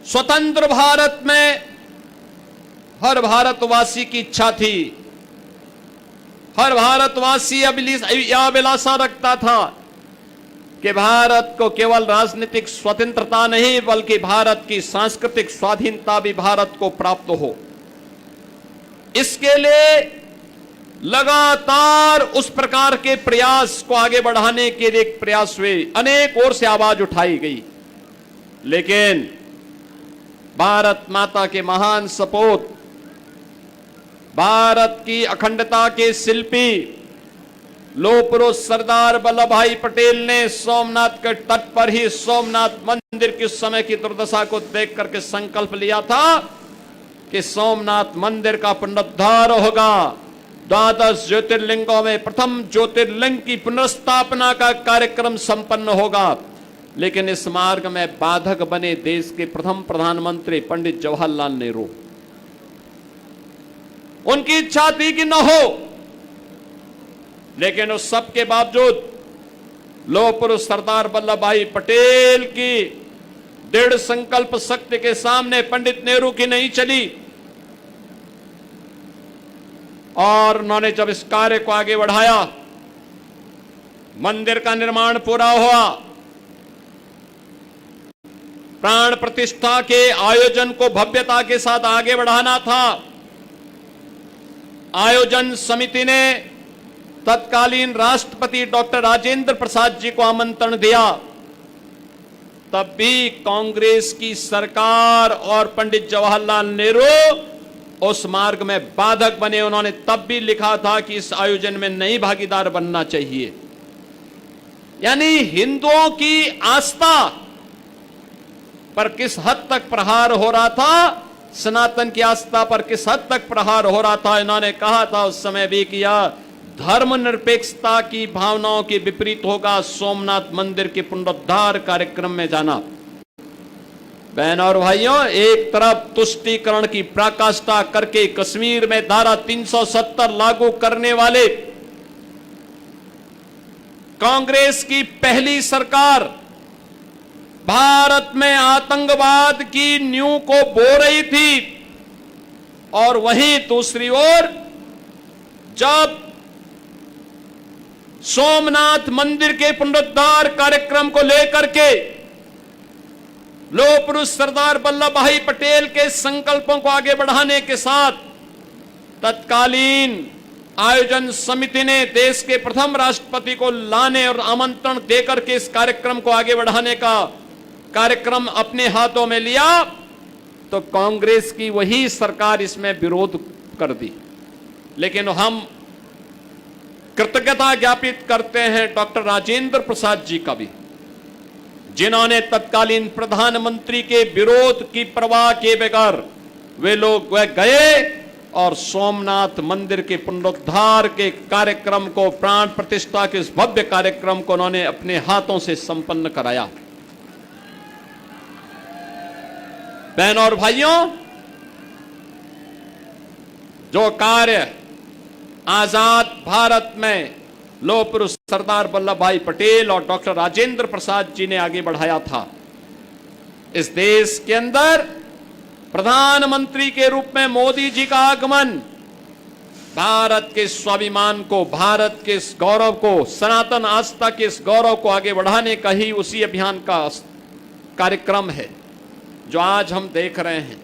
स्वतंत्र भारत में हर भारतवासी की इच्छा थी, हर भारतवासी अभिलाषा रखता था कि भारत को केवल राजनीतिक स्वतंत्रता नहीं बल्कि भारत की सांस्कृतिक स्वाधीनता भी भारत को प्राप्त हो। इसके लिए लगातार उस प्रकार के प्रयास को आगे बढ़ाने के लिए प्रयास हुए, अनेक ओर से आवाज उठाई गई, लेकिन भारत माता के महान सपूत, भारत की अखंडता के शिल्पी लौह पुरुष सरदार वल्लभ भाई पटेल ने सोमनाथ के तट पर ही सोमनाथ मंदिर की उस समय की दुर्दशा को देख करके संकल्प लिया था कि सोमनाथ मंदिर का पुनरुद्धार होगा, 12 ज्योतिर्लिंगों में प्रथम ज्योतिर्लिंग की पुनर्स्थापना का कार्यक्रम संपन्न होगा। लेकिन इस मार्ग में बाधक बने देश के प्रथम प्रधानमंत्री पंडित जवाहरलाल नेहरू। उनकी इच्छा थी कि न हो, लेकिन उस सब के बावजूद लौह पुरुष सरदार वल्लभ भाई पटेल की दृढ़ संकल्प शक्ति के सामने पंडित नेहरू की नहीं चली और उन्होंने जब इस कार्य को आगे बढ़ाया, मंदिर का निर्माण पूरा हुआ, प्राण प्रतिष्ठा के आयोजन को भव्यता के साथ आगे बढ़ाना था। आयोजन समिति ने तत्कालीन राष्ट्रपति डॉक्टर राजेंद्र प्रसाद जी को आमंत्रण दिया, तब भी कांग्रेस की सरकार और पंडित जवाहरलाल नेहरू उस मार्ग में बाधक बने। उन्होंने तब भी लिखा था कि इस आयोजन में नई भागीदार बनना चाहिए। यानी हिंदुओं की आस्था पर किस हद तक प्रहार हो रहा था, सनातन की आस्था पर किस हद तक प्रहार हो रहा था। इन्होंने कहा था उस समय भी किया, धर्मनिरपेक्षता की भावनाओं के विपरीत होगा सोमनाथ मंदिर के पुनरुद्धार कार्यक्रम में जाना। बहनों और भाइयों, एक तरफ तुष्टीकरण की पराकाष्ठा करके कश्मीर में धारा 370 लागू करने वाले कांग्रेस की पहली सरकार भारत में आतंकवाद की नींव को बो रही थी, और वहीं दूसरी ओर जब सोमनाथ मंदिर के पुनरुद्धार कार्यक्रम को लेकर के लौह पुरुष सरदार वल्लभ भाई पटेल के संकल्पों को आगे बढ़ाने के साथ तत्कालीन आयोजन समिति ने देश के प्रथम राष्ट्रपति को लाने और आमंत्रण देकर के इस कार्यक्रम को आगे बढ़ाने का कार्यक्रम अपने हाथों में लिया, तो कांग्रेस की वही सरकार इसमें विरोध कर दी। लेकिन हम कृतज्ञता ज्ञापित करते हैं डॉक्टर राजेंद्र प्रसाद जी का भी, जिन्होंने तत्कालीन प्रधानमंत्री के विरोध की परवाह किए बगैर वह गए और सोमनाथ मंदिर के पुनरुद्धार के कार्यक्रम को, प्राण प्रतिष्ठा के इस भव्य कार्यक्रम को उन्होंने अपने हाथों से संपन्न कराया। बहनों और भाइयों, जो कार्य आजाद भारत में लौह पुरुष सरदार वल्लभ भाई पटेल और डॉक्टर राजेंद्र प्रसाद जी ने आगे बढ़ाया था, इस देश के अंदर प्रधानमंत्री के रूप में मोदी जी का आगमन भारत के स्वाभिमान को, भारत के इस गौरव को, सनातन आस्था के इस गौरव को आगे बढ़ाने का ही उसी अभियान का कार्यक्रम है जो आज हम देख रहे हैं।